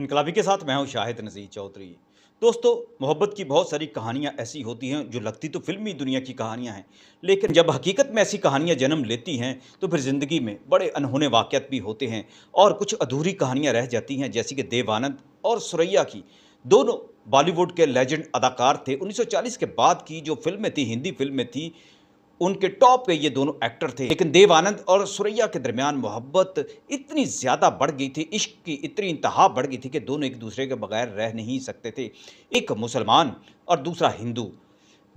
इनकलाबी के साथ मैं हूं शाहिद नज़ीर चौधरी। दोस्तों, मोहब्बत की बहुत सारी कहानियां ऐसी होती हैं जो लगती तो फिल्मी दुनिया की कहानियां हैं, लेकिन जब हकीकत में ऐसी कहानियां जन्म लेती हैं तो फिर ज़िंदगी में बड़े अनहोने वाक़यात भी होते हैं और कुछ अधूरी कहानियां रह जाती हैं, जैसे कि देव आनंद और सुरैया की। दोनों बॉलीवुड के लेजेंड अदाकार थे। 1940 के बाद की जो फ़िल्में थी, हिंदी फ़िल्में थी, उनके टॉप पे ये दोनों एक्टर थे। लेकिन देव आनंद और सुरैया के दरमियान मोहब्बत इतनी ज़्यादा बढ़ गई थी, इश्क की इतनी इंतहा बढ़ गई थी कि दोनों एक दूसरे के बगैर रह नहीं सकते थे। एक मुसलमान और दूसरा हिंदू,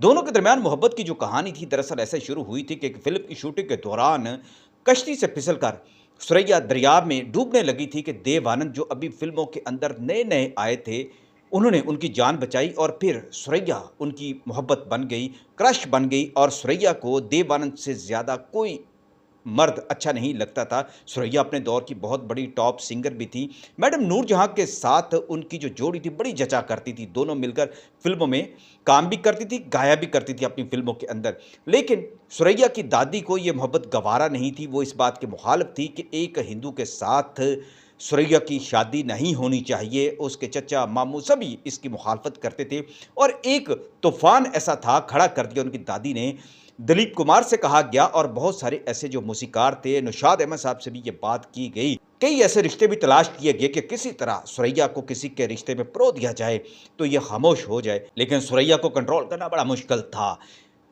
दोनों के दरमियान मोहब्बत की जो कहानी थी, दरअसल ऐसे शुरू हुई थी कि एक फ़िल्म की शूटिंग के दौरान कश्ती से फिसलकर सुरैया दरिया में डूबने लगी थी कि देव आनंद, जो अभी फ़िल्मों के अंदर नए-नए आए थे, उन्होंने उनकी जान बचाई और फिर सुरैया उनकी मोहब्बत बन गई, क्रश बन गई और सुरैया को देव आनंद से ज़्यादा कोई मर्द अच्छा नहीं लगता था। सुरैया अपने दौर की बहुत बड़ी टॉप सिंगर भी थी। मैडम नूरजहाँ के साथ उनकी जो जोड़ी थी बड़ी जचा करती थी। दोनों मिलकर फ़िल्मों में काम भी करती थी, गाया भी करती थी अपनी फ़िल्मों के अंदर। लेकिन सुरैया की दादी को ये मोहब्बत गवारा नहीं थी। वो इस बात के मुखालिफ थी कि एक हिंदू के साथ सुरैया की शादी नहीं होनी चाहिए। उसके चचा, मामू सभी इसकी मुखालफत करते थे और एक तूफ़ान ऐसा था, खड़ा कर दिया उनकी दादी ने। दिलीप कुमार से कहा गया और बहुत सारे ऐसे जो मूसीकार थे, नौशाद अहमद साहब से भी ये बात की गई। कई ऐसे रिश्ते भी तलाश किए गए कि किसी तरह सुरैया को किसी के रिश्ते में परो दिया जाए, तो ये खामोश हो जाए। लेकिन सुरैया को कंट्रोल करना बड़ा मुश्किल था।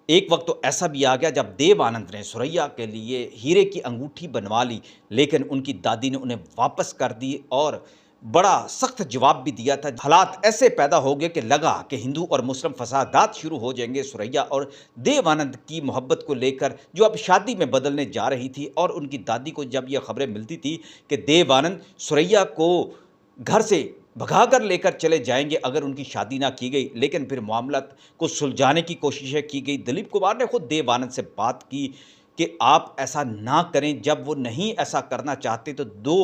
एक वक़्त तो ऐसा भी आ गया जब देव आनंद ने सुरैया के लिए हीरे की अंगूठी बनवा ली, लेकिन उनकी दादी ने उन्हें वापस कर दी और बड़ा सख्त जवाब भी दिया था। हालात ऐसे पैदा हो गए कि लगा कि हिंदू और मुस्लिम फसादात शुरू हो जाएँगे। सुरैया और देव आनंद की मोहब्बत को लेकर, जो अब शादी में बदलने जा रही थी, और उनकी दादी को जब ये खबरें मिलती थी कि देव आनंद सुरैया को घर से भगाकर लेकर चले जाएँगे अगर उनकी शादी ना की गई। लेकिन फिर मामलात को सुलझाने की कोशिशें की गई। दिलीप कुमार ने खुद देव आनंद से बात की कि आप ऐसा ना करें। जब वो नहीं ऐसा करना चाहते तो दो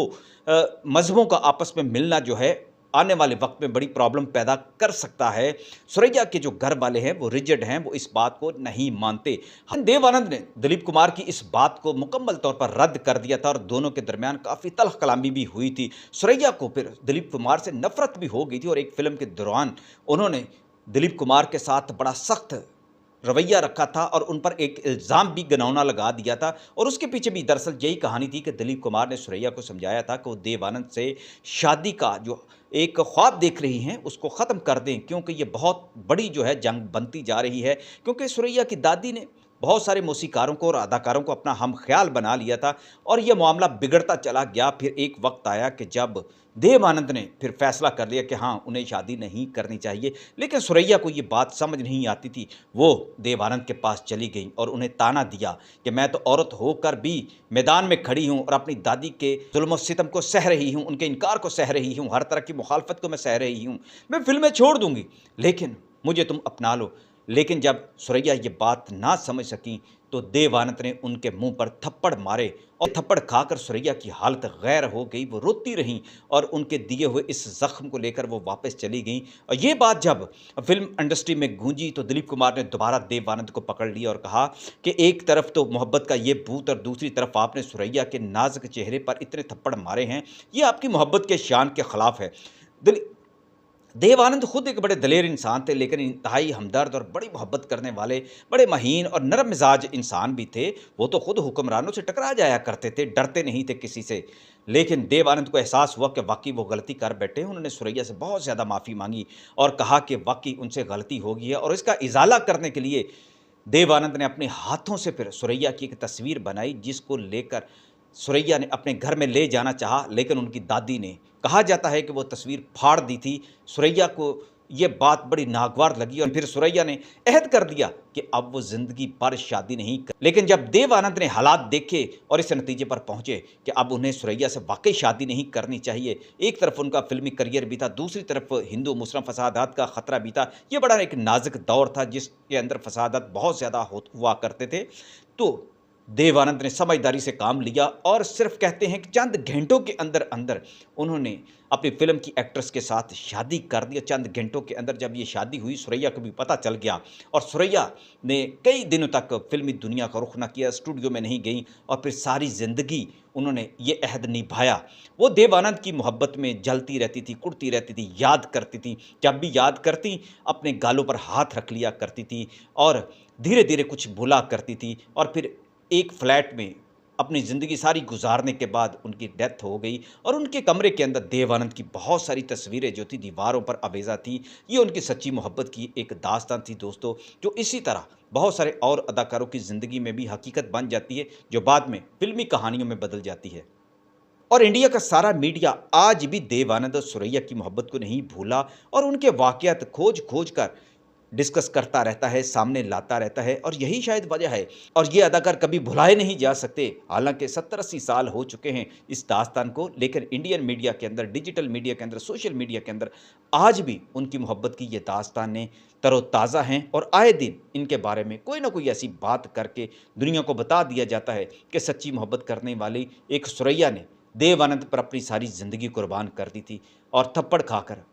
मज़हबों का आपस में मिलना जो है, आने वाले वक़्त में बड़ी प्रॉब्लम पैदा कर सकता है। सुरैया के जो घर वाले हैं वो रिजिड हैं, वो इस बात को नहीं मानते। हाँ, देव आनंद ने दिलीप कुमार की इस बात को मुकम्मल तौर पर रद्द कर दिया था और दोनों के दरमियान काफ़ी तल्ख़ कलामी भी हुई थी। सुरैया को फिर दिलीप कुमार से नफ़रत भी हो गई थी और एक फ़िल्म के दौरान उन्होंने दिलीप कुमार के साथ बड़ा सख्त रवैया रखा था और उन पर एक इल्ज़ाम भी घिनौना लगा दिया था। और उसके पीछे भी दरअसल यही कहानी थी कि दिलीप कुमार ने सुरैया को समझाया था कि वो देव आनंद से शादी का जो एक ख्वाब देख रही हैं, उसको ख़त्म कर दें, क्योंकि ये बहुत बड़ी जो है जंग बनती जा रही है। क्योंकि सुरैया की दादी ने बहुत सारे मौसीकारों को और अदाकारों को अपना हम ख़्याल बना लिया था और ये मामला बिगड़ता चला गया। फिर एक वक़्त आया कि जब देव आनंद ने फिर फ़ैसला कर लिया कि हाँ, उन्हें शादी नहीं करनी चाहिए। लेकिन सुरैया को ये बात समझ नहीं आती थी। वो देव आनंद के पास चली गई और उन्हें ताना दिया कि मैं तो औरत होकर भी मैदान में खड़ी हूँ और अपनी दादी के ज़ुल्म और सितम को सह रही हूँ, उनके इनकार को सह रही हूँ, हर तरह की मुखालफत को मैं सह रही हूँ। मैं फ़िल्में छोड़ दूँगी, लेकिन मुझे तुम अपना लो। लेकिन जब सुरैया ये बात ना समझ सकीं, तो देव आनंद ने उनके मुँह पर थप्पड़ मारे और थप्पड़ खाकर सुरैया की हालत गैर हो गई। वो रोती रहीं और उनके दिए हुए इस ज़ख्म को लेकर वो वापस चली गईं। और ये बात जब फ़िल्म इंडस्ट्री में गूंजी तो दिलीप कुमार ने दोबारा देव आनंद को पकड़ लिया और कहा कि एक तरफ तो मोहब्बत का ये भूत और दूसरी तरफ आपने सुरैया के नाज़ुक चेहरे पर इतने थप्पड़ मारे हैं, ये आपकी मोहब्बत के शान के खिलाफ है। दिली देव आनंद खुद एक बड़े दलेर इंसान थे, लेकिन इंतहाई हमदर्द और बड़ी मोहब्बत करने वाले, बड़े महीन और नरम मिजाज इंसान भी थे। वो तो खुद हुक्मरानों से टकरा जाया करते थे, डरते नहीं थे किसी से। लेकिन देव आनंद को एहसास हुआ कि वाक़ई वो गलती कर बैठे हैं। उन्होंने सुरैया से बहुत ज़्यादा माफ़ी माँगी और कहा कि वाक़ई उनसे गलती हो गई है, और इसका इज़ाला करने के लिए देव आनंद ने अपने हाथों से फिर सुरैया की एक तस्वीर बनाई, जिसको लेकर सुरैया ने अपने घर में ले जाना चाहा, लेकिन उनकी दादी ने, कहा जाता है कि वो तस्वीर फाड़ दी थी। सुरैया को ये बात बड़ी नागवार लगी और फिर सुरैया ने अहद कर दिया कि अब वो ज़िंदगी भर शादी नहीं कर। लेकिन जब देव आनंद ने हालात देखे और इस नतीजे पर पहुँचे कि अब उन्हें सुरैया से वाक़ई शादी नहीं करनी चाहिए, एक तरफ उनका फ़िल्मी करियर भी था, दूसरी तरफ हिंदू-मुस्लिम फ़सादात का ख़तरा भी था। ये बड़ा एक नाज़ुक दौर था जिसके अंदर फ़सादात बहुत ज़्यादा हुआ करते थे। तो देव आनंद ने समझदारी से काम लिया और सिर्फ कहते हैं कि चंद घंटों के अंदर अंदर उन्होंने अपनी फिल्म की एक्ट्रेस के साथ शादी कर दी। चंद घंटों के अंदर जब ये शादी हुई, सुरैया को भी पता चल गया और सुरैया ने कई दिनों तक फिल्मी दुनिया का रुख न किया, स्टूडियो में नहीं गई और फिर सारी ज़िंदगी उन्होंने ये अहद निभाया। वो देव आनंद की मोहब्बत में जलती रहती थी, कुढ़ती रहती थी, याद करती थी। जब भी याद करती अपने गालों पर हाथ रख लिया करती थी और धीरे धीरे कुछ भुला करती थी और फिर एक फ्लैट में अपनी ज़िंदगी सारी गुजारने के बाद उनकी डेथ हो गई और उनके कमरे के अंदर देव आनंद की बहुत सारी तस्वीरें जो थी दीवारों पर आवेज़ा थी। ये उनकी सच्ची मोहब्बत की एक दास्तान थी दोस्तों, जो इसी तरह बहुत सारे और अदाकारों की ज़िंदगी में भी हकीकत बन जाती है, जो बाद में फ़िल्मी कहानियों में बदल जाती है। और इंडिया का सारा मीडिया आज भी देव आनंद और सुरैया की मोहब्बत को नहीं भूला और उनके वाक़यात खोज खोज कर डिस्कस करता रहता है, सामने लाता रहता है और यही शायद वजह है और ये अदाकार कभी भुलाए नहीं जा सकते। हालांकि 70-80 साल हो चुके हैं इस दास्तान को, लेकिन इंडियन मीडिया के अंदर, डिजिटल मीडिया के अंदर, सोशल मीडिया के अंदर आज भी उनकी मोहब्बत की ये दास्तानें तरोताज़ा हैं और आए दिन इनके बारे में कोई ना कोई ऐसी बात करके दुनिया को बता दिया जाता है कि सच्ची मोहब्बत करने वाली एक सुरैया ने देव आनंद पर अपनी सारी ज़िंदगी कुर्बान कर दी थी और थप्पड़ खाकर